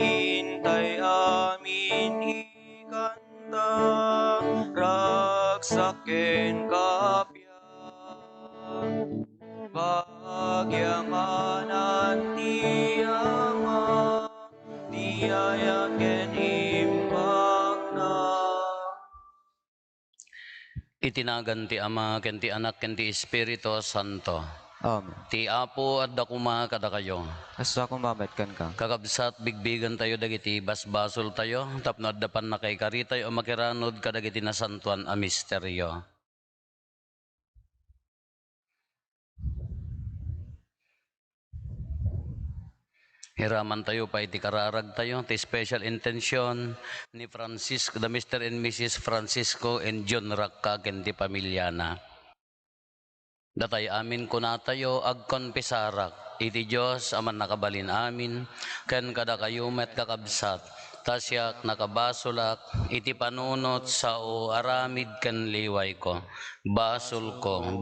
hintay amin ikanta, ragsaken kapya, pagyanganan ti Ama, diayat ken imbag na. Itinagan ti Ama, ken ti Anak, ken ti Espiritu Santo. Amen. Ti Apo at dakuma kada kayo. Asa akong mamatkan ka. Kakabsat bigbigan tayo dagiti basbasol tayo, tapno addapan na kay karitay o makiranod kadagiti nasantuan a misteryo. Hiraman tayo pa iti kararag tayo, ti special intention ni Francisco, the Mr. and Mrs. Francisco and John Rakka, ken ti pamilyana. Datay amin kuna tayo agkonpesarak, iti Diyos aman nakabalin amin, ken kada kayo met kakabsat, tasyak nakabasolak, iti panunot sa o aramid ken liway ko. Basol ko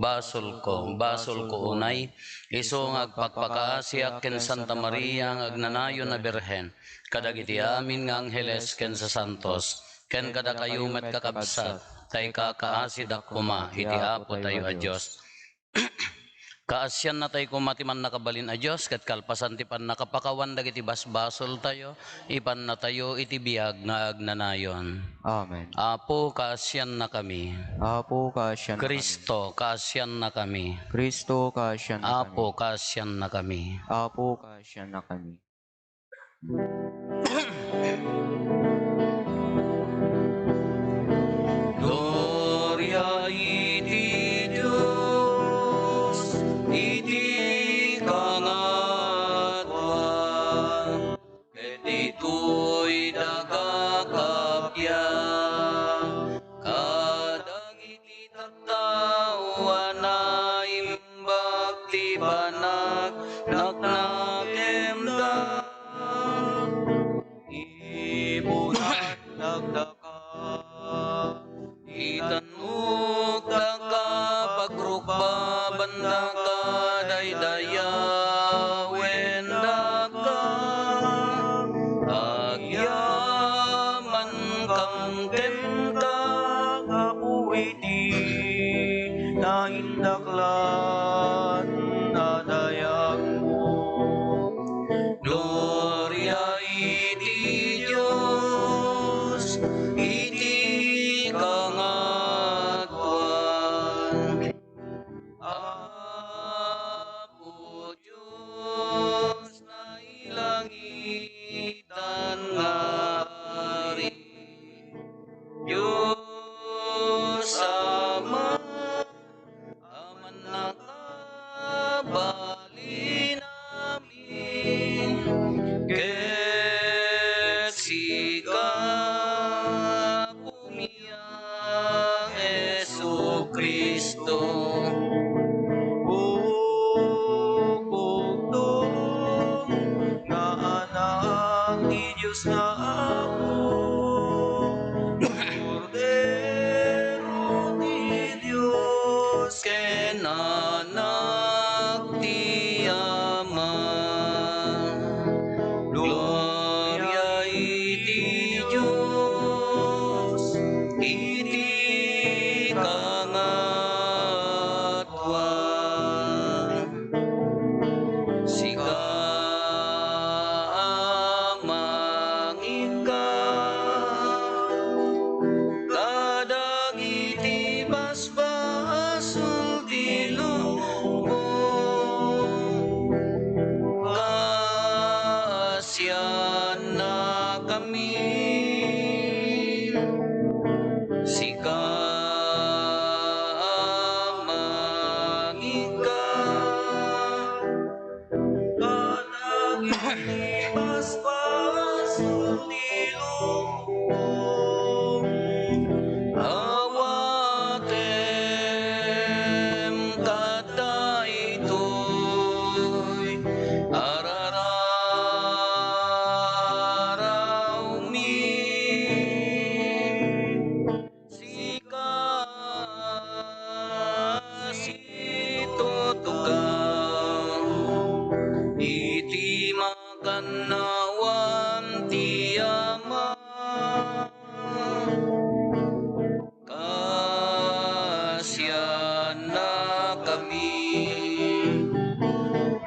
unay, iso ngagpakpakaasyak ken Santa Maria ngagnanayon na Birhen, kadagiti amin nga angheles ken sa santos, ken kada kayo met kakabsat, tay kakaasid akuma, iti Apo tayo a Diyos. Kaasyan na tayo kumatiman nakabalin a Diyos, ket kalpasan ti pan nakapakawan dagiti basbasol tayo, ipan na tayo iti biyag nga agnanayon. Amen. Apo, kaasyan na kami. Apo, kaasyan na kami. Kristo, kaasyan na kami. Kristo, kaasyan na kami. Apo, kaasyan na kami. Apo, kaasyan na kami. Gloria iti Diyos, iti kangatuan, ket ito'y dagakapya, kadagiti tattao na imbag ti banag, naknakemda, ibunan nagdaka, itanuk daka pagrukba banda ka daydaya wendaka, agyaman kang kenta kapu iti naindaklan nadayag mo. Gloria iti Diyos, iti kangatuan. Apo Diyos na ilangitan ngari, Diyos Ama, aman nakabali namin, ket sika pumiyang Jesu-Kristo, bugtong nga anak ni Diyos na ako, Cordero ti Diyos, ken anak ti Ama. Gloria iti Diyos, iti kangatuan. Sika mangika, kadagiti basbasol ti lubong, kaasyan na kami, sika mangika, kadagiti basbasol ti lubong, awatem kada ito'y arararaw mi, sika situtugaw, iti maganaw awan ti Ama. Kasyan na kami.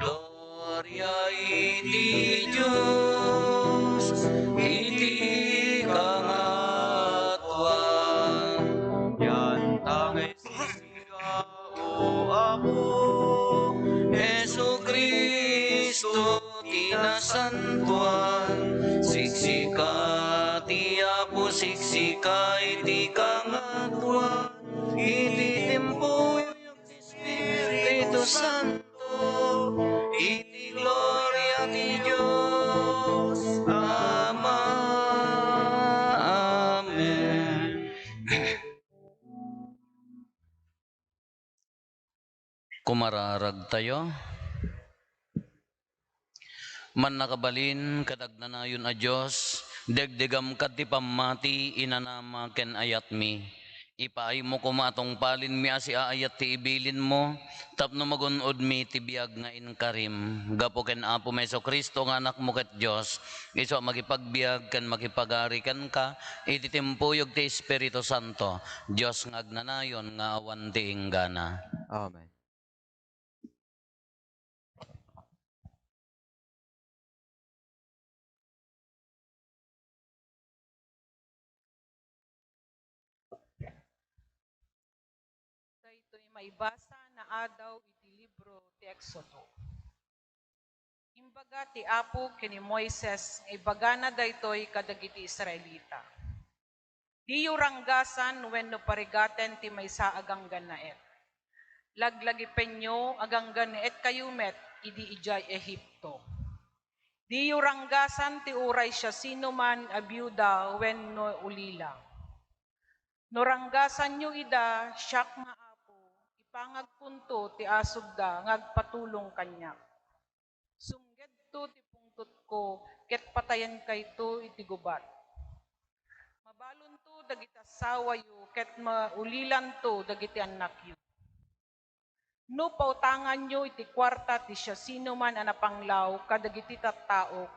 Gloria iti Diyos, iti kamatwan. Yan tangay siya o ako. Jesu Kristo tinasantuan, siksika ti Apo, siksika iti kangatuan, iti timpuyog ti Espiritu Santo, iti gloria ti Diyos, Ama. Amen. Kumararag tayo. Man nakabalin, kadagnanayon a Diyos, degdegam kat ti pamati, inanama ken ayat mi. Ipaay mo kumatong palin mi asi aayat ti ibilin mo, tapno magunod mi ti biag nga inkarim. Gapo ken Apo Meso Kristo nga anak mo ket Diyos, iso makipagbiag ken makipagari ken ka, iti timpuyog ti Espiritu Santo, Diyos nga agnanayon nga awan ti inggana. Amen. Daytoy maibasa na adaw iti libro ti Exodo. Imbaga ti Apo kini Moises nga ibaga na daytoy kadagiti Israelita. Diyo ranggasan wenno parigaten ti maysa aganggan naet. Laglagi penyo aganggan naet kayumet idi ijay Ehipto. Diyo ranggasan ti uray siya sino man a byuda wenno ulila. Noranggasan nyo ida siyak nga Apo, ipangagpunto ti asugda ngagpatulong kanya. Sungged to ti pungtot ko, ket patayan kayto iti gubat. Mabalon to dagiti asawa yu, ket maulilan to dagiti anak yu. No pautangan nyo iti kwarta ti siya sino man anapanglaw kadagiti tattaok,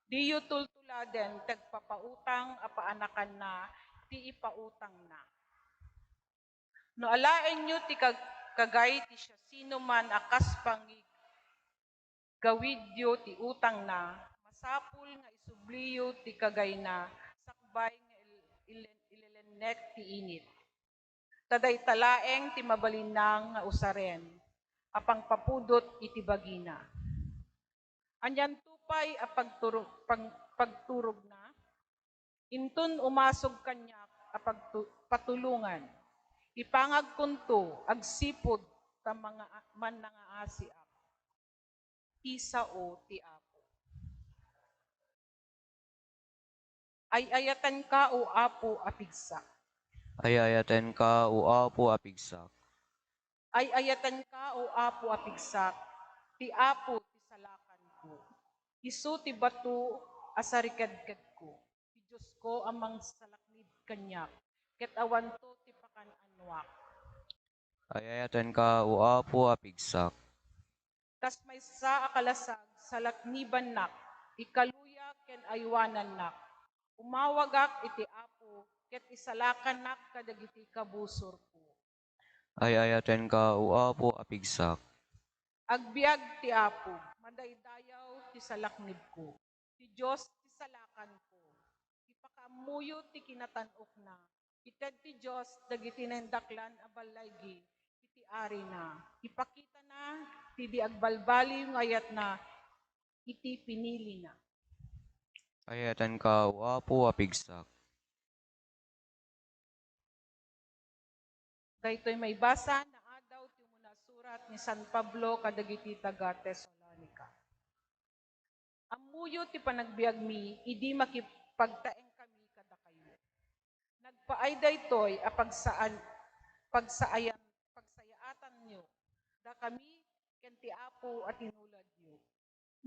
di yu tultuladen tagpapautang apaanakan na ti ipautang na. No alaen nyo ti kagay ti siya sino man akas pangig gawidyo ti utang na, masapul nga isubliyo ti kagay na, sakbay nga ililenek ti init. Taday talaeng ti mabalinang nga usaren, apang papudot iti bagina. Anyan tupay a pagturog na, intun umasog kanyak a patulungan, ipangagkunto agsipod ta mga man nga asiak. Isao ti Apo. Ay-ayatan ka o Apo apigsak. Ayayaten ka o Apo apigsak. Ay-ayatan ka o Apo apigsak. Ti Apo ti salakan ko. Isu ti batu asarikadkad ko. Ti Diyos ko amang salaknid kanyak. Ket awan to ti pakananwak. Ayayaten ka o Apo apigsak. Tas may sa akalasag salakniban nak. Ikaluya ken aywanan nak. Umawagak iti Apo, ket isalakan nak kadagiti kabusor ko. Ayayaten ka o Apo apigsak. Agbiag ti Apo, madaydayaw ti salaknib ko. Ti Diyos ti salakan ko. Ipakamuyo ti kinatanok na. Ited ti Diyos dagiti nendaklan abalaygi iti ari na. Ipakita na ti di agbalbali ngayat na iti pinili na. Ayayaten ka o Apo apigsak. Daytoy may basa na adaw ti muna surat ni San Pablo kadagiti taga Tesalonica. Ammuyo ti panagbiag mi, idi makipagtaeng kami kada kayo. Nagpaay daytoy a pagsayaatan nyo, da kami ken ti Apo at tinulad nyo.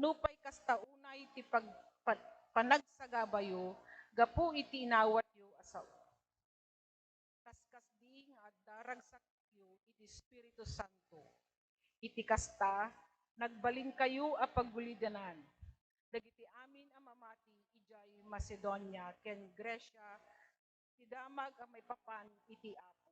Nupay kastaunay ti panagsagabayo, gapu iti inawat yo asaw. Kaskas di nga addaragsak yu iti Espiritu Santo. Iti kasta, nagbalin kayo a pagbulidanan. Dagiti amin a Macedonia ken Gresya ti damag ang may papan iti Apo.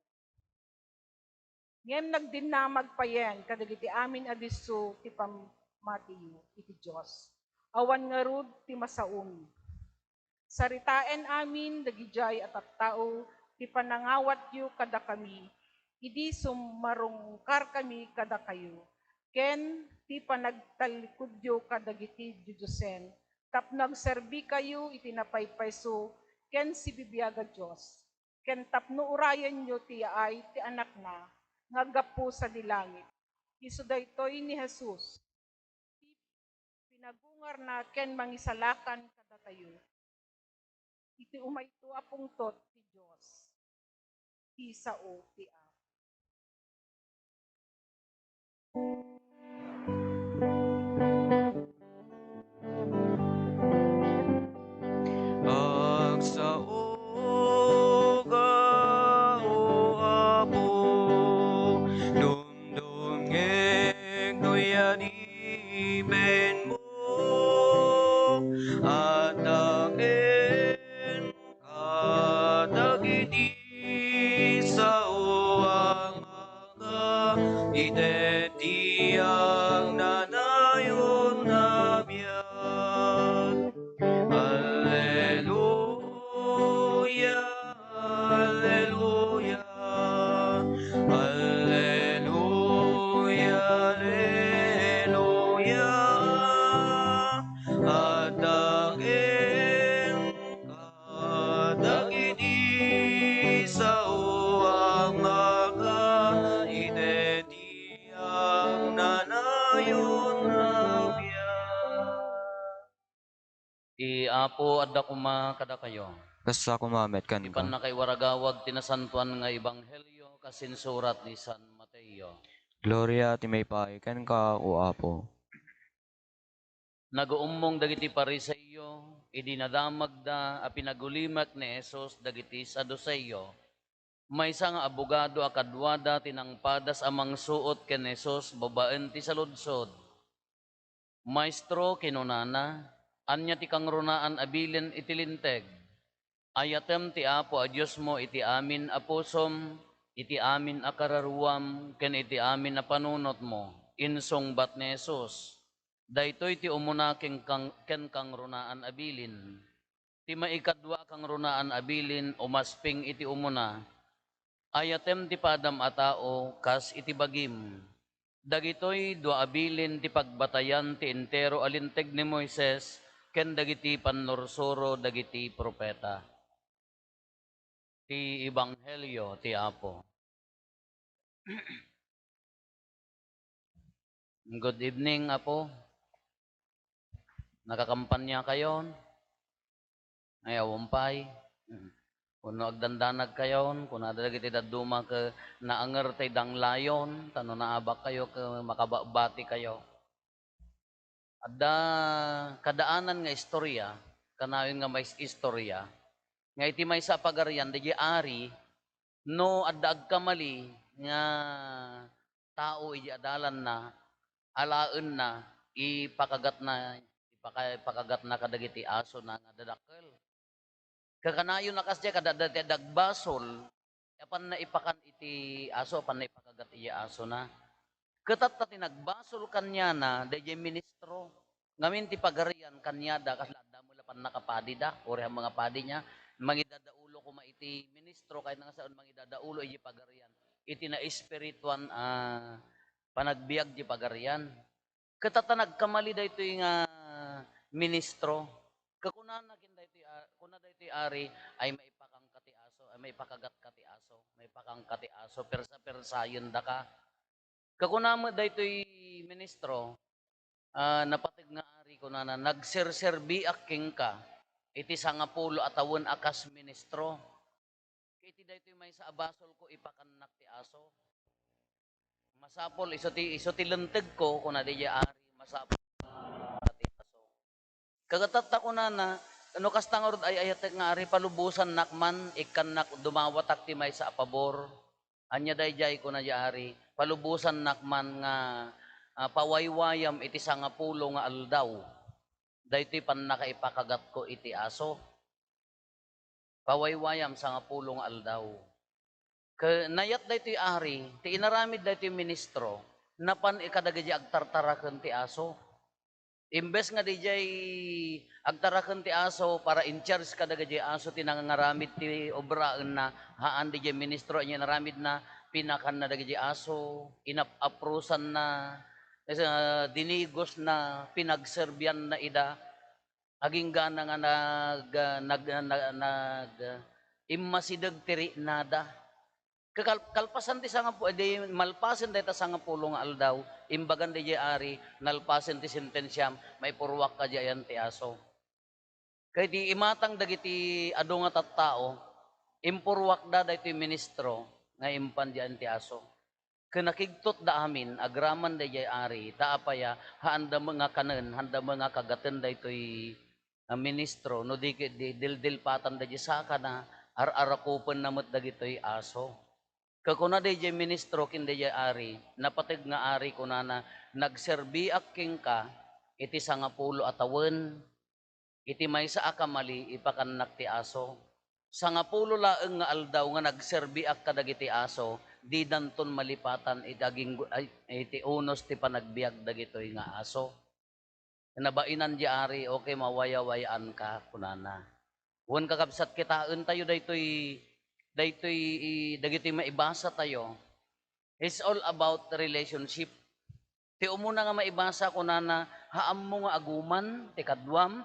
Ngem nagdinamag payen kadagiti amin adiso ti pamatiyo iti Dios. Awan nga rod ti masaom. Saritaen amin dagijay at tao ti panangawat yu kada kami. Idi sumarungkar kami kada kayo. Ken ti panagtalikudyo kadagiti Diyosen. Tapno agserbi kayo iti napaypayso ken si bibiyaga Dios. Ken tapno urayan nyo ti ay ti anak na ngagapu sa dilangit. Isu daytoy ni Jesus. Pinagungar na ken mangisalakan kada tayo. Iti umayto a pungtot ti Dios. Ti sao ti Apo. Agsaoga o Apo, dumdumngeg no yadiben mo, at dagin kadagiti sa uang aga, itetiyang nanayon na biyak. Alleluia, alleluia, alleluia, alleluia. At daging kadagiti sa uang aga, itetiyang nanayon na biyak. Apo adda kuma kada kayo. Kasta kumamet kan Ipan ka. na kay waragawag tinasantuan nga ebanghelyo kasinsurat ni San Mateo. Gloria ti may kan ka o Apo. Nagaummong dagiti Pariseo, idinadamag da a pinagulimak ni Jesus dagiti Saduceo. Maysa nga abogado a kadwada tinangpadas amang suot ken Jesus babaen ti saludsod. Maestro kinunana, anya ti kangrunaan abilin iti linteg. Ayatem ti Apo a Dios mo iti amin a pusom, iti amin a kararuam, ken iti amin a panunot mo. Insong bat ni Jesus. Daytoy ti umuna ken kangrunaan abilin. Ti maikadwa kangrunaan abilin umasping iti umuna. Ayatem ti padam a tao kas iti bagim. Dagitoy dua abilin ti pagbatayan ti entero alinteg ni Moises ken dagiti pannursuro dagiti propeta. Ti ebanghelyo ti Apo. Good evening, Apo. Nakakampanya kayo? Ay, awampay. Kuno agdandanag kayon, kuno adagiti daduma ke naanger tay danglayon, tano naabak kayo ke makababati kayo. Adda kadaanan nga istorya, kanayon nga may istorya, nga iti may sa pagarian, di ari, no adda agkamali, nga tao iti adalan na, alaen na, ipakagat na kadagiti aso na nga dadakkel. Kakanayon na kasya kadadati dagbasol, apan na ipakan iti aso, apan na ipakagat iti aso na. Ketat na tinagbasol kanya na, dayjay ministro, ngamin ti pagarian kanya da, kaslada mo lapan nakapadi da, ori ang mga padi niya, mangidadaulo ko iti ministro, kahit nga saan mangidadaulo iti pagarian. Iti na espirituan panagbiag di pagarian. Ketat na nagkamali da ito yung ministro, kakunan na kuna daytoy ari ay maipakang kati aso, ay maipakagat kati aso, maipakang kati aso, persa-persayon da ka. Kakuna mo daytoy ministro, napatig nga ari ko na nagserserbi aking ka, iti sangapulo atawon akas ministro. Iti daytoy may sa abasol ko ipakanak ti aso. Masapol, iso ti lenteg ko, kuna di ari, masapol kati aso. Kagatat ko na, ano kastangorod ay ayatek nga ari palubusan nakman ikan nak dumawatak ti may sa apabor. Anya dayjay ko na ari palubusan nakman nga pawaywayam iti sangapulo nga aldaw. daytoy pan nakaipakagat ko iti aso. Pawaywayam sa nga pulong aldaw. Nayat daytoy ari, ti inaramid daytoy ministro, napan ikadagiti agtartaraken ti aso. Imbes nga dijay agtaraken ti aso para in charge kadagiti aso ti nangangaramid ti obraan na haan dijay ministro anya naramid na pinakan na dagiti aso, inap-aprusan na, dinigos na, pinagserbyan na ida, aging gana nga immasideg tiri nada. Kalpasan ti sanga po, di malpasen dayta sanga pulong aldaw, imbagan di ari, nalpasen ti sentensyam, may purwak ka diyan ti aso. Kaya di imatang dagiti adu nga tattao, impurwak da daytoy ministro, nga impan diyan ti aso. Kanakigtot da amin, agraman di ari, taapaya, haanda mga kanen, handa mga kagaten daytoy ministro, no di dildilpatan da saka na, ar-arakupan namot dagitoy aso. Kakuna DJ ministro kin DJ ari, napatig nga ari kunana nagserbi akking ka iti sangapulo atawen, iti maysa akamali ipakanak ti aso. Sangapulo laeng nga aldaw nga nagserbi ak kadagiti aso, di danton malipatan iti unos ti panagbiag dagitoy nga aso. Nabainan di ari, okay mawayawayaan ka kunana. Wan kakabsat kitaan tayo daytoy dagitoy maibasa tayo. It's all about relationship. Ti umuna nga maibasa ko na haam mo nga aguman ti kadwam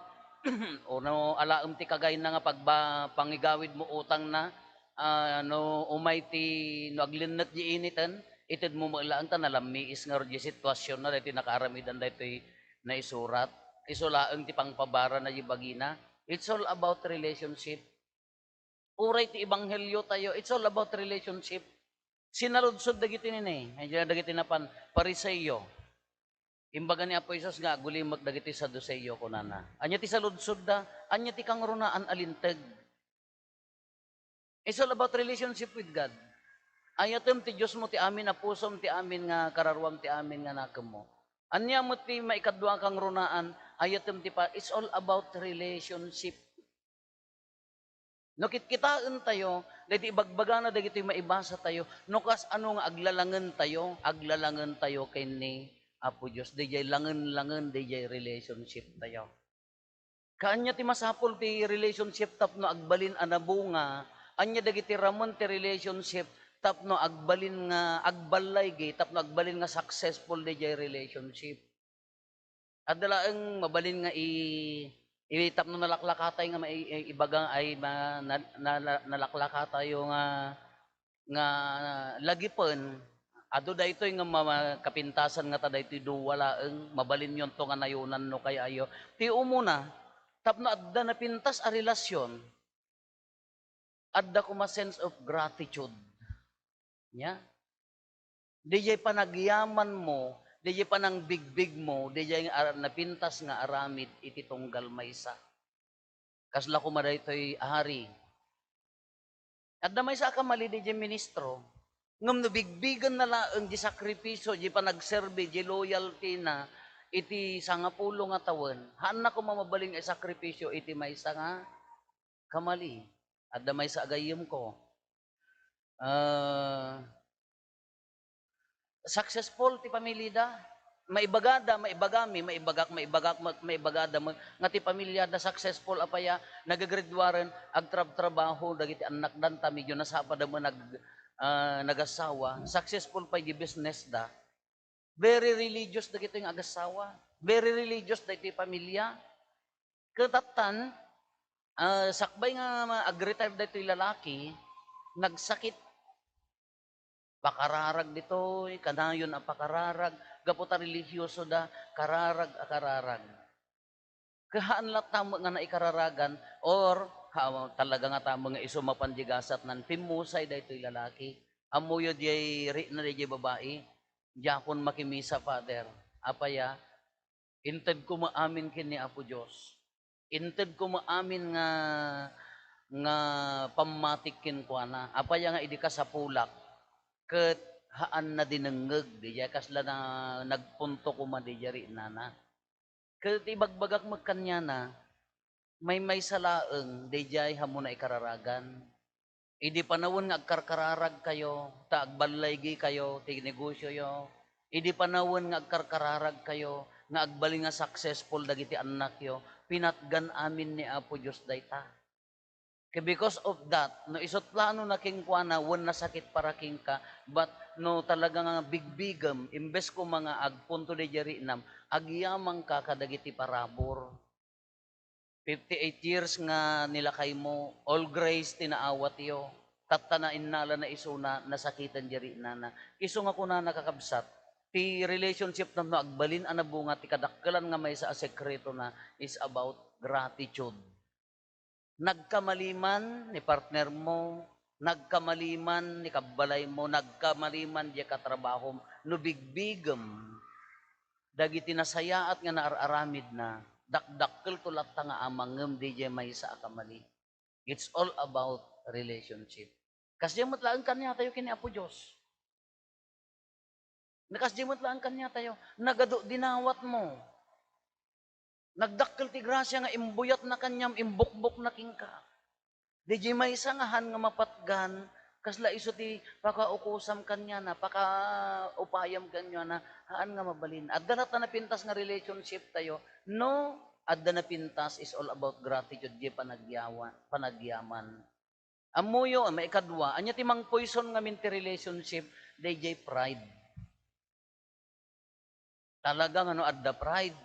o no alaem ti kagay na nga pangigawid mo utang na no umay ti no aglinnet di initan ited mo mailaan ta nalamiis nga di sitwasyon na daytoy nakaaramidan daytoy na isurat. Isulaeng ti pangpabara na di bagina. It's all about relationship. Uray ti ebanghelyo tayo, it's all about relationship. Sinaludsod dagiti nini, ay dagiti napan pariseyo. Imbaga ni Apo Isos nga gulimag dagiti saduseyo kunana. Anya ti saludsod da, anya ti kangrunaan alinteg. It's all about relationship with God. Ayatem ti Dios mo ti amin na pusom ti amin nga kararwam ti amin nga nakem mo. Anya mo ti maikadwa kangrunaan, ayatem ti pa, it's all about relationship. No kitkitaan tayo, dahil ibagbaga na dahil ito'y maibasa tayo, no kas ano nga aglalangan tayo kay ni Apo Diyos, dahil langan, dahil relationship tayo. Kaanya ti masapol ti relationship tapno agbalin anabunga, anya dahil ti ramon ti relationship tapno agbalin nga, agbalay gay, tapno agbalin nga successful dahil relationship. At dalaang mabalin nga itap no nalaklakatay nga ibagang ay nalaklakatay nga lagipon ado daytoy nga kapintasan nga ta daytoy duwalaeng mabalin yon to nga nayunan no kay ayo ti umuna tapno adda na pintas a relasyon adda kuma sense of gratitude nya dijay panagyaman mo dijay panang bigbig mo, dijay napintas nga aramid iti tunggal maysa. Kasla ko madaytoy hari. At damay sa akamali dijay ministro, ngam no bigbigan na laeng di sakripisyo, di panagserbi, di loyalty na, iti sangapulo nga tawen, haan na ko mamabaling ay sakripisyo, iti maysa nga kamali. At damay sa agayim ko. Successful ti pamilya da. Maibagada nga ti pamilya da successful apaya nagagraduaren agtrabaho dagiti anak dan ta medyo nasapa da mo nagasawa successful pa di business da. Very religious dagiti nga agasawa. Very religious dagiti pamilya. Katatan sakbay nga ag-retire dagiti lalaki nagsakit pakararag dito, kanayon ang pakararag, gaputa religyoso da, kararag. Kahaan lang tamo nga naikararagan, or talaga nga tamo nga isumapandigasat ng timusay da ito'y lalaki. Amuyo diay na diay babae, diakon makimisa, Father. Apaya, inted ko maamin kini Apo Diyos. Inted ko maamin nga pamatikin ko na. Apaya nga idi ka sa pulak. Ket haan na dinengeg, diya kasla na nagpunto ko madijari nana. Kaya ibagbagak magkanya na, may salaeng, dayjay hamo na ikararagan. Idi panawon nga agkarkararag kayo, ta agbalaygi kayo, ti negosyo yo. Idi panawon nga agkarkararag kayo, nga agbali nga successful dagiti anak yo, pinatgan amin ni Apo Dios dayta. Kaya because of that, no isot plano na king kuana, wan na sakit para king ka, but no talaga nga bigbigam, imbes ko mga agpunto de jari nam, agyamang ka kadagiti parabor. 58 years nga nilakay mo, all grace tinaawat yo, tatta na innala na isuna, nasakitan jari na. Iso nga kuna nakakabsat, ti relationship na no, agbalin anabunga, ti kadakkelan nga may sa sekreto na is about gratitude. Nagkamaliman ni partner mo, nagkamaliman ni kabalay mo, nagkamaliman di katrabaho, no bigbigam, dagiti nasayaat nga naararamid na, dakdakkel tulat nga amangem di may sa akamali. It's all about relationship. Kasi matlaan kanya tayo kini Apo Diyos. Nakasdi matlaan kanya tayo, nagado dinawat mo. Nagdakkel ti grasya nga imbuyat na kanyam, imbukbok na kingka. Di may sangahan nga mapatgan, kasla iso ti pakaukusam kanya na, pakaupayam kanya na, haan nga mabalin. Adda na pintas nga relationship tayo, no, adda na pintas is all about gratitude, di panagyaman. Amuyo, may ikadwa, anya ti mang poison nga minti relationship, di pride. Talagang ano, adda pride.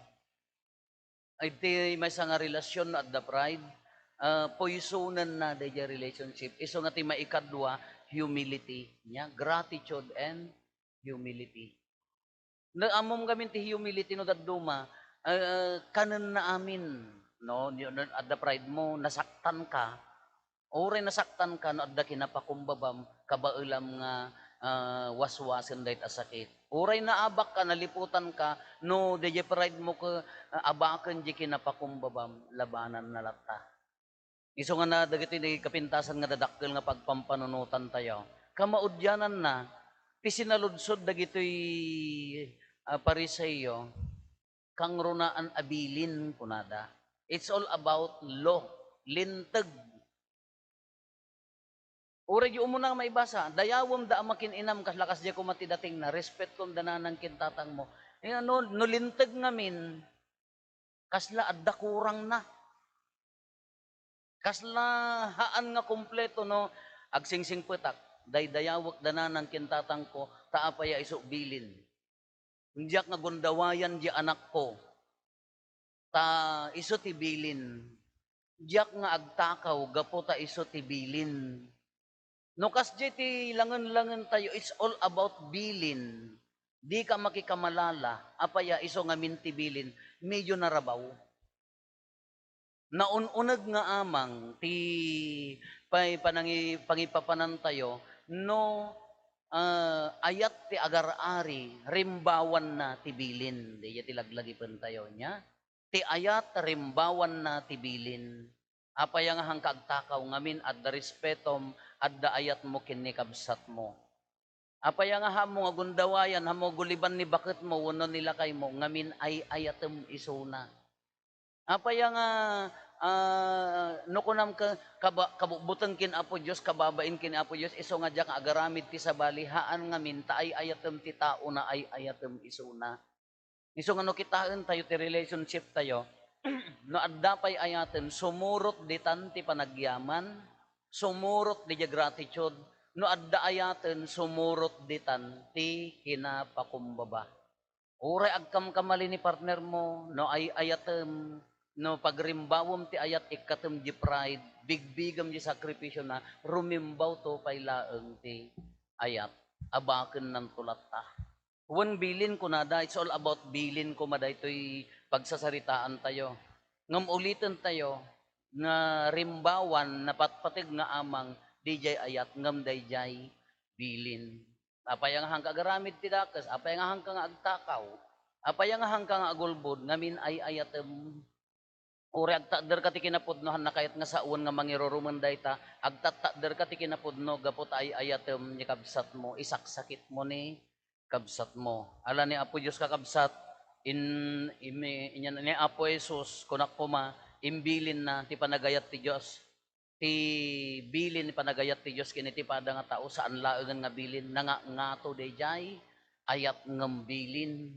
Ay ti may nga relasyon at the pride, poisonan na dayjay relationship. Iso nga ti maikadwa, humility niya, gratitude and humility. Amom gamin ti humility no daduma, kanan na amin, no, at the pride mo, nasaktan ka, oray nasaktan ka, no, at da kinapakumbabam, kabailam nga, waswasan dahit asakit. Uray na abak ka, naliputan ka, no, deje pride mo ka, abakan di kinapakumbabam, labanan na lata. Iso nga na, dagiti kapintasan nga dadakkel nga pagpampanunutan tayo. Kamaudyanan na, pisinaludsod dagito'y pariseyo, kang runaan abilin kunada. It's all about law, lintag. Uray yung umunang maibasa, dayawam da amakin inam, kaslakas di ko matidating na, respect kong dananang kintatang mo. No, nulintag ngamin, kasla adda kurang na. Kasla haan nga kompleto, no, agsingsing petak, dayawak dananang kintatang ko, taapaya iso bilin. Diyak nga gundawayan di anak ko, ta iso tibilin. Diyak nga agtakaw, gapo ta iso tibilin. No kasdi ti langan-langan tayo, it's all about bilin. Di ka makikamalala, apaya iso nga mintibilin, medyo narabaw. Naununag nga amang, ti pangipapanan tayo, no ayat ti agar-ari, rimbawan na tibilin. Di ti laglagipin tayo niya. Ti ayat, rimbawan na tibilin. Apaya nga hangkagtakaw ngamin at da respetom at da ayat mo kinikabsat mo. Apaya nga hamo nga gundawayan, hamo guliban ni bakit mo, wano nila kay mo, ngamin ay ayatem isuna. Apaya nga, no kunam ka, kabubutan kin Apo Diyos, kababain kin Apo Diyos, iso nga dyak agaramid ti sa balihaan ngamin, ta ay ayatem ti tao na ay ayatem isuna. Iso nga no kitaan tayo ti relationship tayo, no adda pay ayaten, sumurot di tanti panagyaman, sumurot di gratitude, no adda ayaten, sumurot di tanti kinapakumbaba. Uray agkam kamali ni partner mo, no ay ayaten, no pagrimbawom ti ayat ikatem di pride, bigbigam di sakripisyo na, rumimbaw to pay laeng ti ayat, abaken ng tulata. One bilin ko nada, it's all about bilin ko maday to'y pagsasaritaan tayo. Ngam ulitin tayo, nga rimbawan, napatpatig nga amang, dijay ayat, ngam dayjay bilin. Apay nga hangka garamid ti dakas, apay nga hangka nga agtakaw, apay nga hangka nga agulbod, ngamin ay ayatem. Uri agtadder ka ti kinapudnohan na kayat nga saun nga mangiruruman dayta, agtatadder ka ti kinapudno, gapot ay ayatem ni kabsat mo, isaksakit mo ni kabsat mo. Ala ni Apo Diyos kakabsat, inyan ni Apo Jesus kunak kuma imbilin na ti panagayat ti Dios ti bilin ni panagayat ti Dios kini ti pada nga tao saan laengan nga bilin ngato dayjay ayat ngem bilin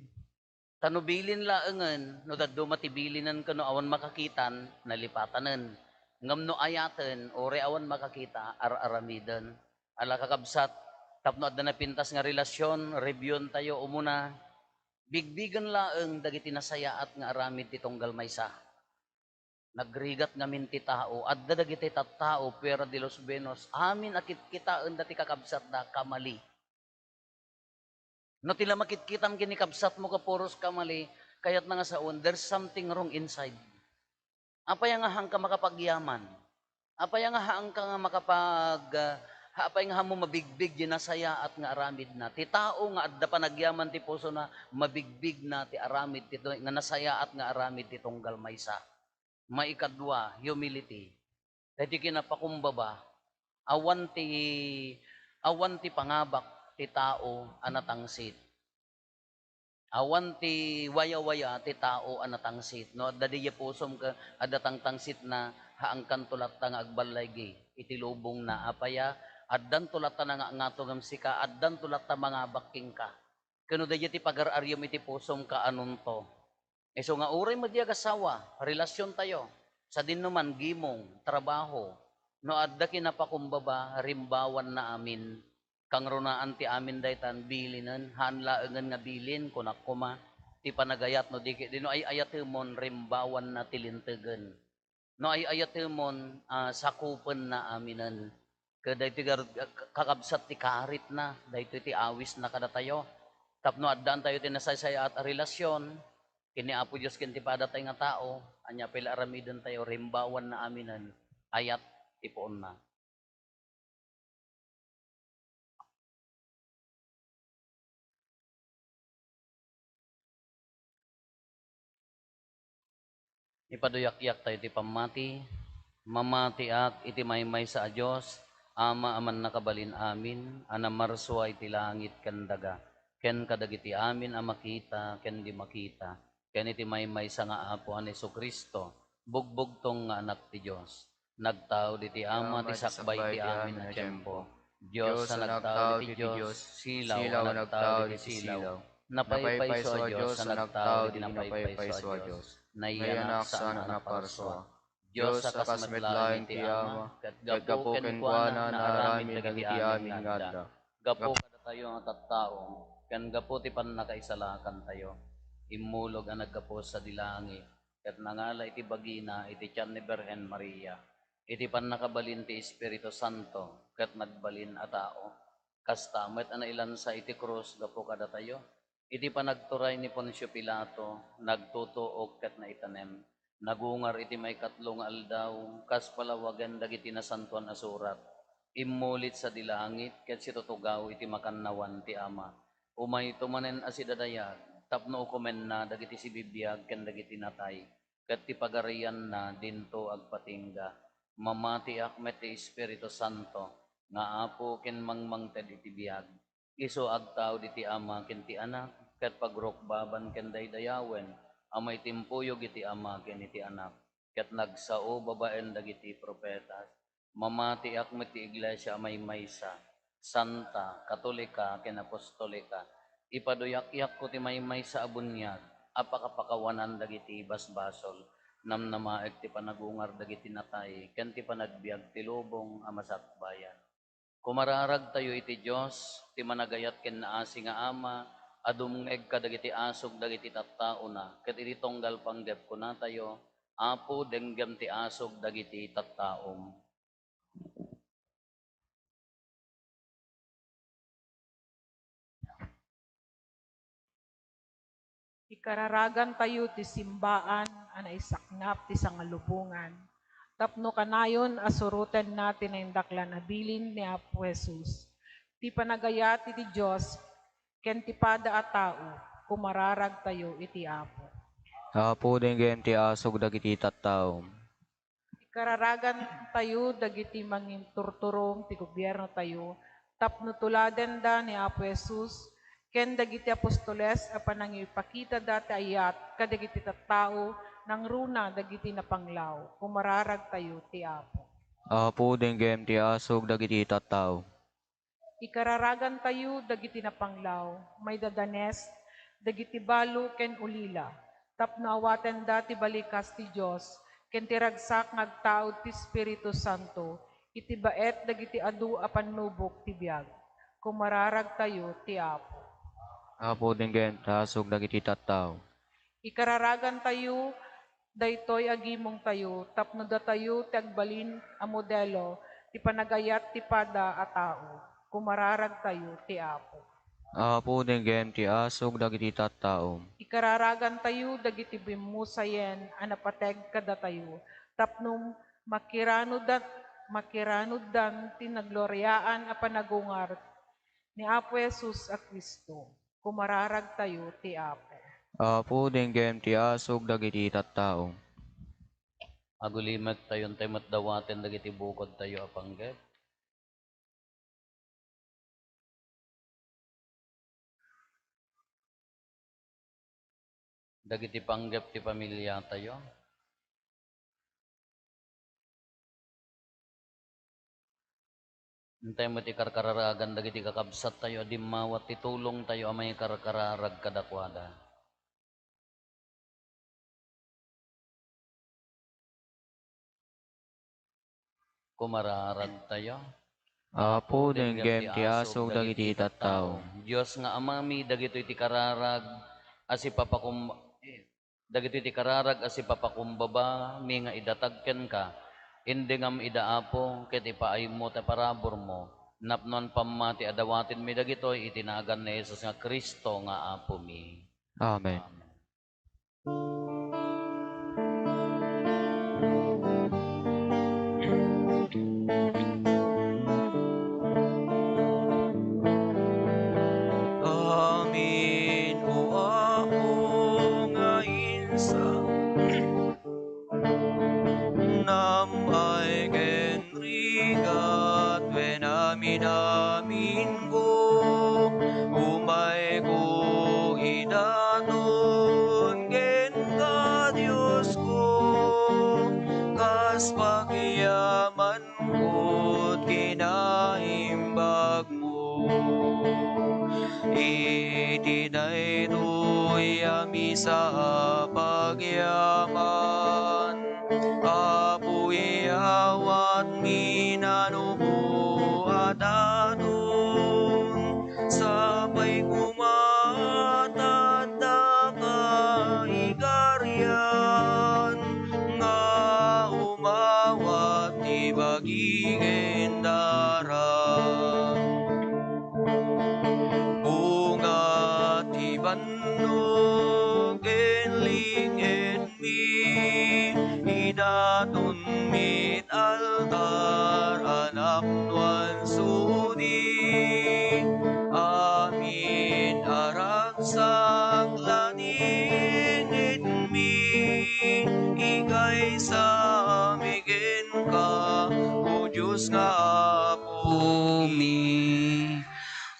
tano bilin laengan no daddo matibilinan kano awan makakitan nalipatanen ngem no ayaten ore awan makakita ar-aramiden ala kakabsat tapno adda na pintas nga relasyon reviewn tayo umuna bigbigan laeng dagiti nasayaat nga aramid ti tunggal maysa. Nagrigat ngamin ti tao, adda dagiti tattao pera de los benos, amin akit kitaen dati kakabsat da kamali. No tila makitkitam kini kabsat mo kapuros kamali, kayat nga saon, there's something wrong inside. Apay nga hang ka makapagyaman? Apay nga hang ka nga apay nga mo mabigbig di nasaya at nga aramid na. Ti tao nga adda pa nagyaman ti puso na mabigbig na ti aramid ti nga nasaya at nga aramid ti tunggal maysa. Maikadwa, humility. Dahil kinapakumbaba, awan ti pangabak ti tao anatangsit. Awan ti waya-waya ti tao anatangsit. No, dadiya pusom ka adatang tangsit na haangkan tulat nga agbalaygi. Iti lubong na apaya addan tulat na nga ngam sika addan tulat mga bakking ka. Kano dadiya ti pagar-aryom iti pusom ka anunto. So nga uray mo diya kasawa, relasyon tayo. Sa din naman gimong, trabaho. No adda kinapakumbaba rimbawan na amin. Kang runaan ti amin daytan bilinan, hanlaengan nga bilin kunak kuma ti panagayat no no ay ayatemon rimbawan na tilintegen. No ay ayatemon sakupen na aminan. Kada ti kakabsat ti karit na, dayto ti awis na kada tayo. Tapno addaan tayo ti nasaysaya at relasyon, kini Apo Dios ken ti padatay nga tao, anya pila aramiden tayo rimbawan na aminan, ayat ipoon na. Ipaduyak-yak tayo ti pamati, mamatiak iti maymay sa Dios, ama aman nakabalin amin, anamarso iti langit ken daga, ken kadagiti amin a makita, ken di makita, ken iti maymay sa nga Apo an Jesucristo, bugbog tong nga anak ti Dios. Nagtao diti ama ti sakbay ti amin a tiempo. Dios sa nagtao diti Dios, silaw a nagtao diti silaw. Napaypay so a Dios sa nagtao diti napaypay so a Dios. Nayanak sa anak na parswa. Diyos sa kasmetlaeng ti ama, kat gapo ken kuana na aramid dagiti amin nga adda. Gapo kada tayo nga tattao, ken gapo ti pannakaisalakan tayo. Immulog ang naggapo sa dilangi, ket nangala iti bagina iti tiyan ni Birhen Maria. Iti pannakabalin ti Espiritu Santo, ket nagbalin a tao. Kasta met ana ilansa iti krus gapo kada tayo. Iti panagturay ni Poncio Pilato, nagtutuok ket naitanem. Nagungar iti may katlong aldaw, kas palawagan dagiti nasantuan a surat. Immulit sa dilangit, ket situtugaw iti makannawan ti ama. Umay tumanen asidadayag, tapno ukumen na dagiti sibibiyag ken dagiti natay. Ket ti pagarian na dinto agpatingga. Mamati akmet ti Espiritu Santo, nga Apo ken mangmangted iti biyag. Isu agtaw diti ama ken ti anak, ket pagrukbaban ken daydayawen, amay timpuyog iti ama ken iti anak, ket nagsao babaen dagiti propetas. Mamati akmet ti iglesia amay maysa, santa, katolika ken apostolika. Ipaduyak-yak ko ti maymay sa abunyag, apakapakawanan dagiti basbasol, namnamaek ti panagungar dagiti natay, ken ti panagbiag ti lubong a masakbayan. Kumararag tayo iti Dios, ti managayat ken naasi nga ama, adumngeg kadagiti asog dagiti tattao na, ket iti tunggal panggep ko na tayo, Apo denggem ti asog dagiti tattaom. Ikararagan tayo ti simbaan anay saknap ti sangalubungan. Tapno kanayon asurutan natin ang dakla na bilin ni Apo Jesus. Ti panagayat iti Diyos, ken ti pada a tao, kumararag tayo iti Apo. Apo denggen ti asog dagiti tattao. Ikararagan tayo dagiti mangin turturong ti gobyerno tayo, tapno tuladen da ni Apo Jesus, ken dagiti apostoles apan ipakita dati ayat kadagiti tattao nang runa dagiti napanglaw. Kumararag tayo ti Apo. Apo denggem ti asog dagiti tattao. Ikararagan tayo dagiti napanglaw, may dadanes, dagiti balo ken ulila. Tapno awaten dati balikas ti Dios, ken ti ragsak ngagtaod ti Espiritu Santo, iti baet dagiti adu a pannubok ti biag. Kumararag tayo ti Apo. Apo denggem ti asog dagiti tattao. Ikararagan tayo, daytoy agimong tayo, tapno da tayo ti agbalin a modelo, ti panagayat ti pada a tao. Kumararag tayo ti Apo. Apo denggem ti asog dagiti tattao. Ikararagan tayo dagiti bimusayen a napateg kada tayo, tapno makiranuddan ti nagloryaan a panagungar ni Apo Jesus a Kristo. Kumararag tayo ti Apo. Apo denggem ti asog dagiti tattao. Agulimet tayon tayo matdawaten dagiti bukod tayo apanggep. Dagiti panggep ti pamilya tayo. Hintay mo ti karkararagan dagiti kakabsat tayo, dimawat ti tulong tayo amay karkararag kadakwada. Kumararag tayo. Apo denggem ti asog dagiti tattao. Diyos nga amami dagito iti kararag asi papakumbaba mi nga idatagken ka. Indi ngam idaapo ket ipaay mo ta parabor mo. Napnon pamati adawatin mi dagitoy itinagan ni Jesus nga Kristo nga apo mi. Amen. Amin o ako nga insa namay kenrigat wen amin ko umay ko idaton ken ka Diyos ko kas pagyaman ko't kinaimbag mo itinay to'y ami sa pagyaman apoy awat minanubo at aton sabay kumatanda ka igaryan nga umawat ti bagingen darang bunga ti bannog enling enmi idaton mit altar anak nuan sudi amin aragsak lanin mi igay sa migen ka o Diyos nga apo Umi.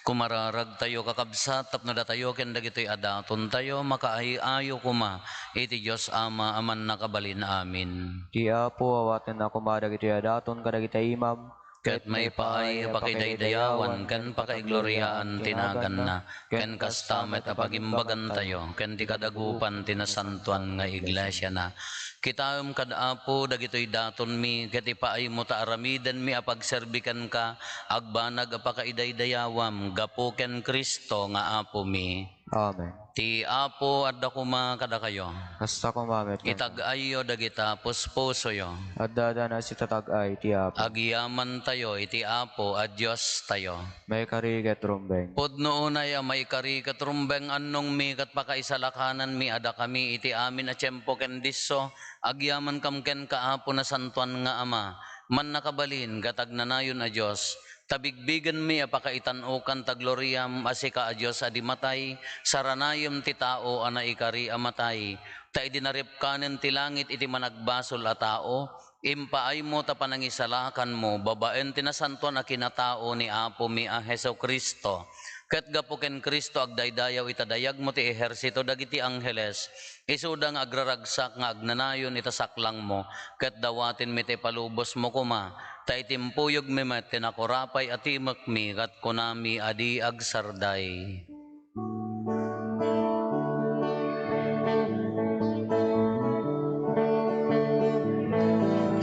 Kumararag tayo kakabsat tapno da tayo ken dagitoy adaton tayo makaayo kuma iti Dios Ama aman nakabalin amin. Ti Apo awaten na kumadagiti adaton kadagiti imam. Ket may paay pakidaydayawan ken pakaigloriaan tinagan na ken kastamet a pagimbagan tayo ken ti kadagupan tinasantuan nga iglesia na. Kitaom kadapo dagitoy daton mi ket ipaay mo ta aramiden mi a pagserbikan ka agbanag a pakaidaydayawam gapo ken Kristo nga apo mi. Amen. Ti Apo adda kuma kada kayo. Kasta kumamet ka. Itag-ayo dagita puspuso yo. Adda na si tatagay ti Apo. Agiyaman tayo iti Apo a Dios tayo. May karigat rumbeng. Pudno unay may kari katrumbeng annong mi kat pakaisalakanan mi ada kami iti amin a tiyempo ken disso agyaman kam ken kaapo na santuan nga Ama man nakabalin gatag nanayon a Dios tabigbigan mi a pakaitanukan ta gloriam asika a Dios adi matay saranayom ti tao ana ikari a matay ta idinaripkanen ti langit iti managbasol a tao impaay mo ta panangisalakan mo babaen tinasantuan a kinatao ni Apo mi a Hesus Kristo Ket gapo ken Kristo agdaydayaw itadayag mo ti ehersito dagiti angheles, isuda nga agraragsak nga agnanayon itasaklang mo, ket dawatin mi ti palubos mo kuma, ta itimpuyog mi met tinakurapay atimek mi, kat kunami adi agsarday.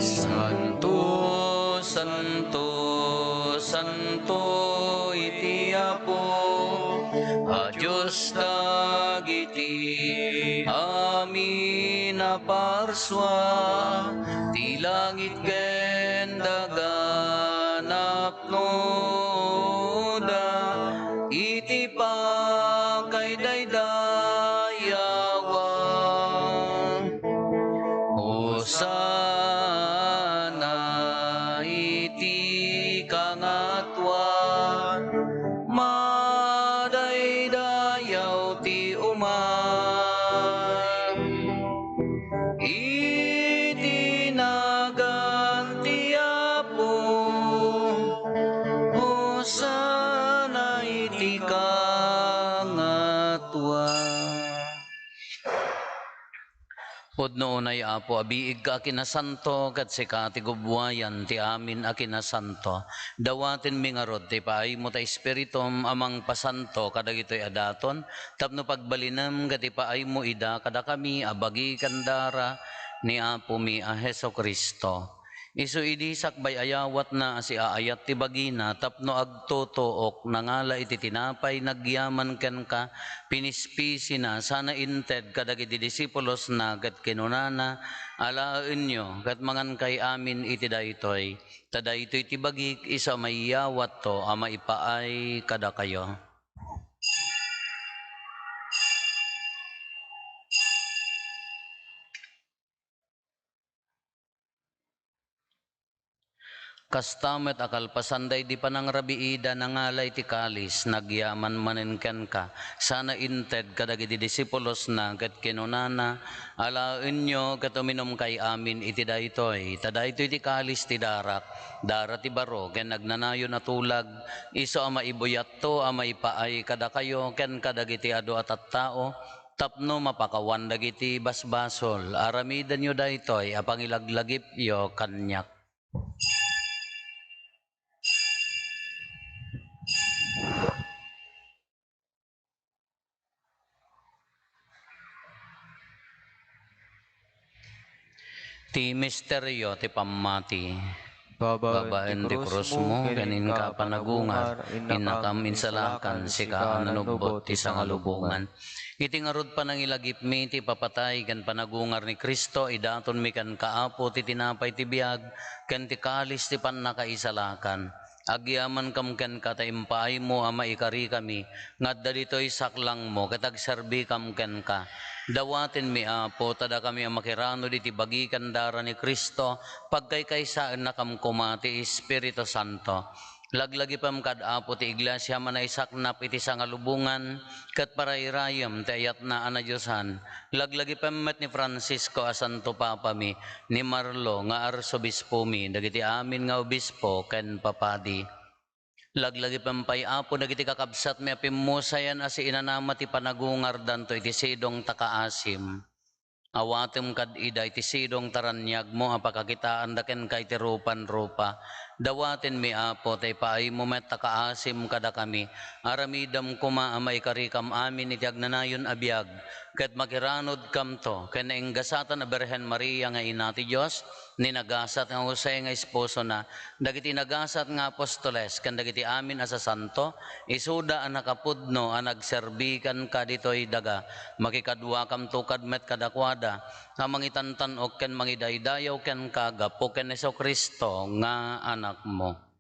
Santo, Santo, Santo iti Apo, a Diyos dagiti amin a parswa, ti langit ken daga napnoda, iti pakaidaydayawang. Hosana iti kangatwan, madaydayaw ti umay. Itinagan ti Apo, Hosana iti kangatwan. Pudno unay Apo, abiig ka kinasanto, kat sika ti gubwayan ti amin a kinasanto. Dawatin mi nga rod, ti paay mo ta espiritum amang pasanto, kadag ito'y adaton, tapno pagbalinam, kat paay mo ida, kada kami abagi kandara, ni Apo mi a Heso Kristo. Isu idi sakbay ayawat na si aayat ti bagina, tapno agtotook nangala iti tinapay nagyaman ken ka, pinispisi na sana inted kadagiti disipulos na ket kinunana, alaen nyo ket mangan kay amin iti daytoy, ta daytoy ti bagik isa mayawat to a maipaay kada kayo. Kastamet akal pasanday di panangrabiida nangalay ti kalis, nagyaman maninken ka, sana inted kadagiti disipulos na ket kinunana, alaen nyo ket uminom kay amin iti daytoy, ta daytoy ti kalis ti darak, dara ti baro, ken nagnanayon a tulag, iso a maibuyat to a maipaay kada kayo, ken kadagiti adu at tao, tapno mapakawan dagiti basbasol, aramidan nyo daytoy, a pangilaglagip yo kanyak. Ti misteryo ti pammati. Babaen ti krus mo, kanin ka panagungar, inakam insalakan, sika ananubot ti sangalubungan. Iti ngarud panangilagip mi ti papatay, kan panagungar ni Kristo, idaton mi kan kaapo ti tinapay ti biag, kan ti kalis ti pannakaisalakan. Agyaman kam ken kataimpaay mo ama ikari kami, ngadda dito'y saklang mo, katagserbi kam ken ka. Dawatin mi Apo, tada kami ang makirano diti bagikan dara ni Kristo, pagkaykaysaan na kam kumati Espiritu Santo. Laglagi pam kad Apo ti iglesia manaysaknap iti sangalubungan, kat parayrayam ti ayat na anadyosan. Laglagi pam met ni Francisco a Santo Papa mi, ni Marlo nga arsobispo mi, dagiti amin nga obispo ken papadi. Laglagi pampay Apo dagiti kakabsat mi apimusayan asi inanama ti panagungar danto iti sidong takaasim. Awatem kad ida iti sidong taranyag mo apakakitaan daken kay ti rupan-rupa. Dawatin mi Apo tay paay mo met takaasim kada kami. Aramidam kuma amay karikam amin iti agnanayon abiyag. Ket makiranod kam to ken enggasatan a Birhen Maria nga ina ti Dios, ni nagasat nga Jose nga esposo na, dagiti nagasat nga apostoles ken dagiti amin asa santo, isuda a nakapudno a nagserbikan ka ditoy daga, makikadwa kam tukad met kadakwada, nga mangitantan ok ken mangidaydayaw ken kagapo ken Heso Kristo nga anak mo.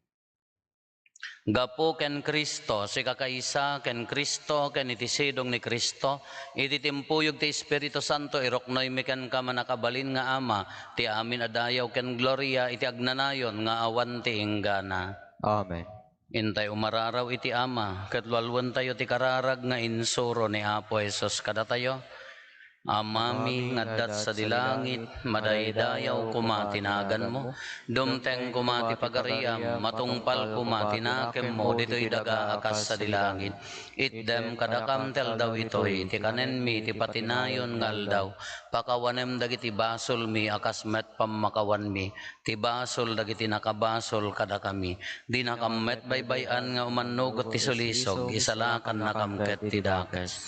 Gapo ken Kristo, si kakaisa ken Kristo, ken iti sidong ni Kristo, iti timpuyog ti Espiritu Santo, iroknoy mi ken ka manakabalin nga Ama, ti amin adayaw ken gloria, iti agnanayon nga awan ti inggana. Amen. Intay umararaw iti Ama, ket walwen tayo ti kararag nga insuro ni Apo Jesus kada tayo. Amami ngaddat sa dilangit, madaydayaw kumatinagan mo, dumteng kumati pagariyam, matungpal kumatinakem mo, dito'y daga akas sa dilangit. Itdem kadakam tel daw ito'y, ti kanen mi, ti patinayon ngal daw, pakawanem dagiti basol mi, akas met pamakawan mi, ti basol dagiti nakabasol kada kami, di nakammet baybayan nga umanugot ti sulisog, isalakan nakamket ti dakes.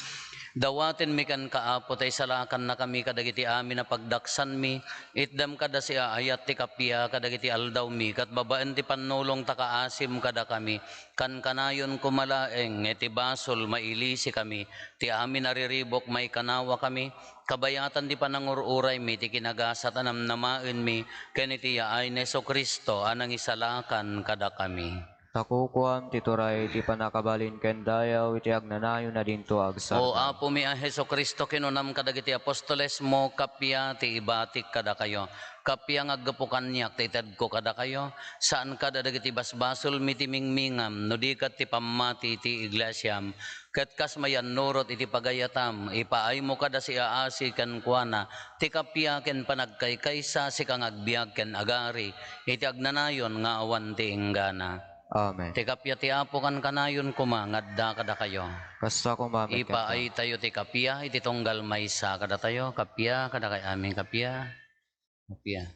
Dawaten mi kan kaapo tay salakan na kami kadagiti amin na pagdaksan mi, itdam kada si ayat ti kapya kadagiti aldaw mi, kat babaen ti panulong takaasim kada kami, kan kanayon kumalaeng, iti basol mailisi kami, ti amin nariribok may kanawa kami, kabayatan di panangururay mi, ti kinagasat anam namaen mi, ken iti yaay ni Jesu Kristo, anang isalakan kada kami. Takukuam tituray ti panakabalin ken dayaw iti agnanayon na dinto O agsarda. apo mi a Heso Kristo kinunam kadagiti apostoles mo kapya ti ibatik kada kayo. Kapya nga aggapukanyak ti ited ko kada kayo. Saan kada dagiti basbasol mi ti mingmingam no di kat ti pamati ti iglesyam. Ket kas mayan nurot iti pagayatam ipaay mo kada si aasi ken kuana ti kapya ken panagkaykaysa si kang agbiag ken agari iti agnanayon nga awan ti inggana. Amen. Ti kapya ti apo kan kanayon kuma ngadda kada kayo. Kasta kumamit ken Ipaay tayo ti kapya, iti tunggal maysa kada tayo, kapya, kada kay aming kapya. Kapya.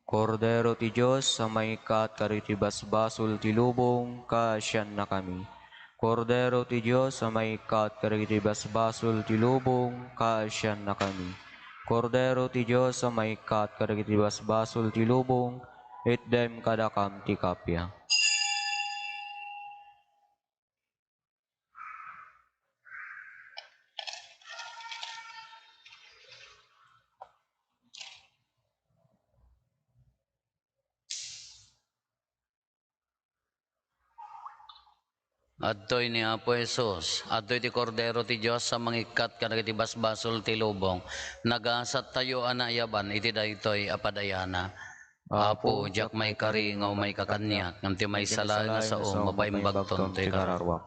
Kordero ti Diyos sa may kat kariti basbasul ti lubong kasyan na kami. Kordero ti Diyos sa may kat kariti basbasul ti lubong kasyan na kami. Kordero ti Diyos sa may kat kariti basbasul ti lubong itdem kadakam ti kapya. Adtoy ni Apo Jesus, adtoy ti kordero ti Diyos sa mangikat kadagiti basbasol ti lubong. Nagasat tayo anayaban iti daytoy apadayana. Apo, jak may karingaw may kakanyak, ngam ti may salay nga sao, mapaimbagton ti kararwa.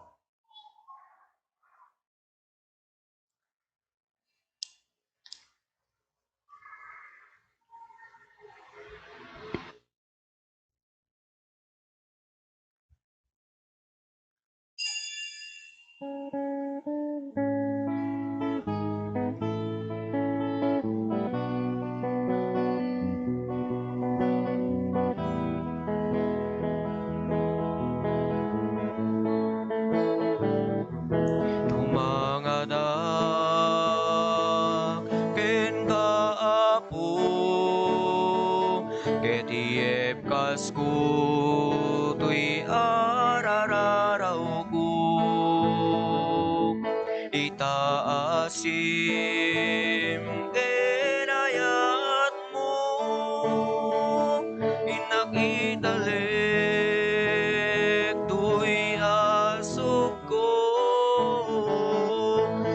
Tumangadak ken kaapo ket iyep kasku tuy arararaw ko itaasim ken ayat mo inakidalek tuy asok ko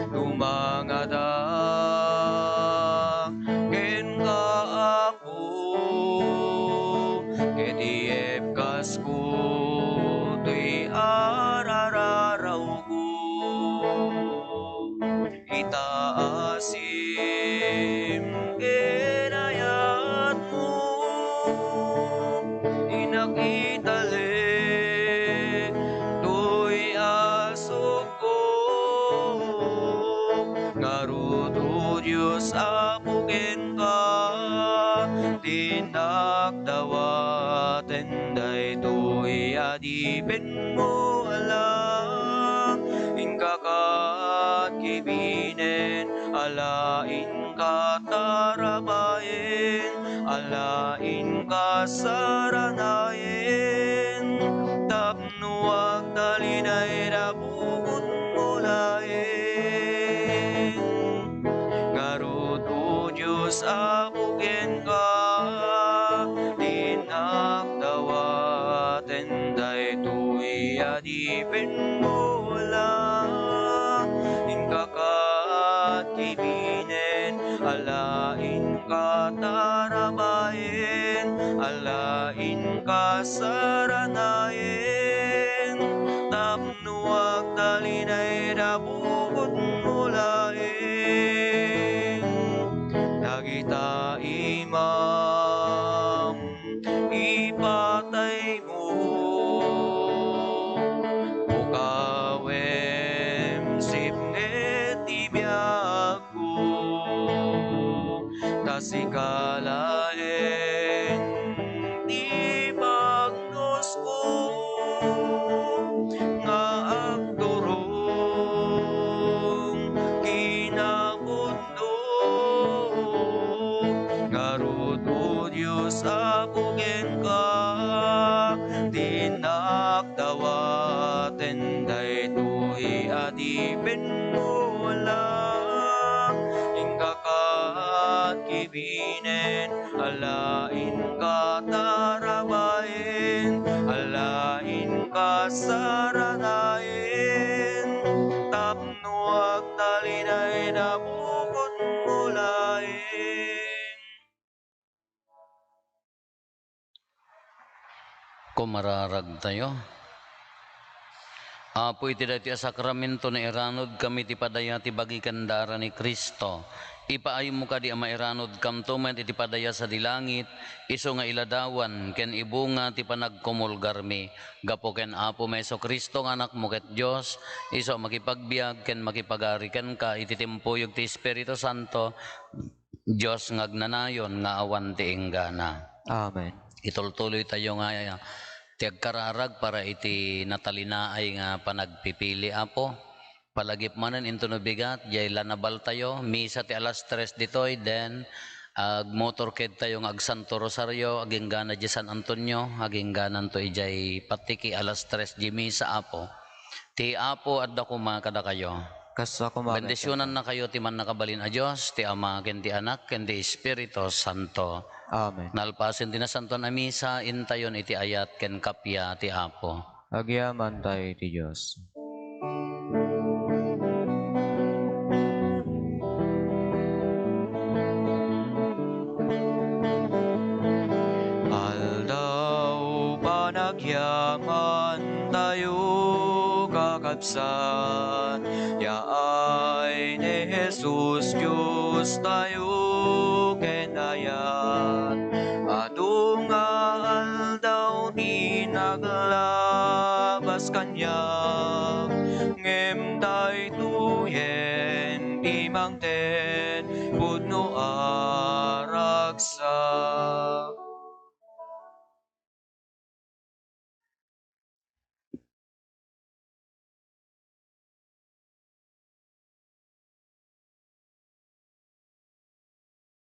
tumangadak ken kaapo ket iyep kasku tuy arararaw ko itaasim ken ayat mo inakidalek tuy asok ko ngaruto Diyos apo ken ka tinakdawaten daytoy adipen mo alam inkakat kibinen alain katarabayen alain kasaranayen tapno agdalinay rabukot mo laen ngaruto Diyos apo ken ka tinakdawaten daytoy adipen mo lang inkakat kibinen alain katarabayen alain kasaranayen tapno agdalinay rabukot imam ipatay mo ukawem sipnget ibiyag ko tasikalaen di bagnos ko nga agturong kinabundo ngarud o Diyos abugen ka dinakdawaten daytoy adipen mo lang ingkakat kibinen alain ka tarabayen alain ka saranayen tapno ag talinay nabukod mo lain. Kumararag tayo. Apo iti dati sakramento na iranod kami ti padaya ti bagi kandara ni Kristo. Ipaay mo ka di ama iranod kam tumen iti padaya sa dilangit, iso nga iladawan, ken ibunga ti panagkumulgarmi. Gapo ken Apo Meso Kristo nga anak mo ket Diyos, iso makipagbiag ken makipagari ken ka iti timpuyog ti Espiritu Santo, Diyos ngagnanayon nga awan ti inggana. Amen. Itultuloy tayo nga ti agkararag para iti natalinaay nga panagpipili Apo. Palagip manen into no bigat, jay lanabal tayo, misa ti alas 3 ditoy, then motorked tayo nga agsanto Rosario, aging gana di San Antonio, aging ganan to ijay patiki alas 3 di misa Apo. Ti Apo at dakuma kada kayo. Kasa kumagat. Bendisyonan na kayo ti man nakabalin a Diyos, ti Ama, ken ti Anak, ken ti Espiritu Santo. Amen. Nalpasin ti nasanto na misa, intayon iti ayat ken kapya ti Apo. Agyaman tayo ti Diyos. Aldaw panagyaman tayo kakabsat, yaay ni Jesus Diyos tayo kenayat.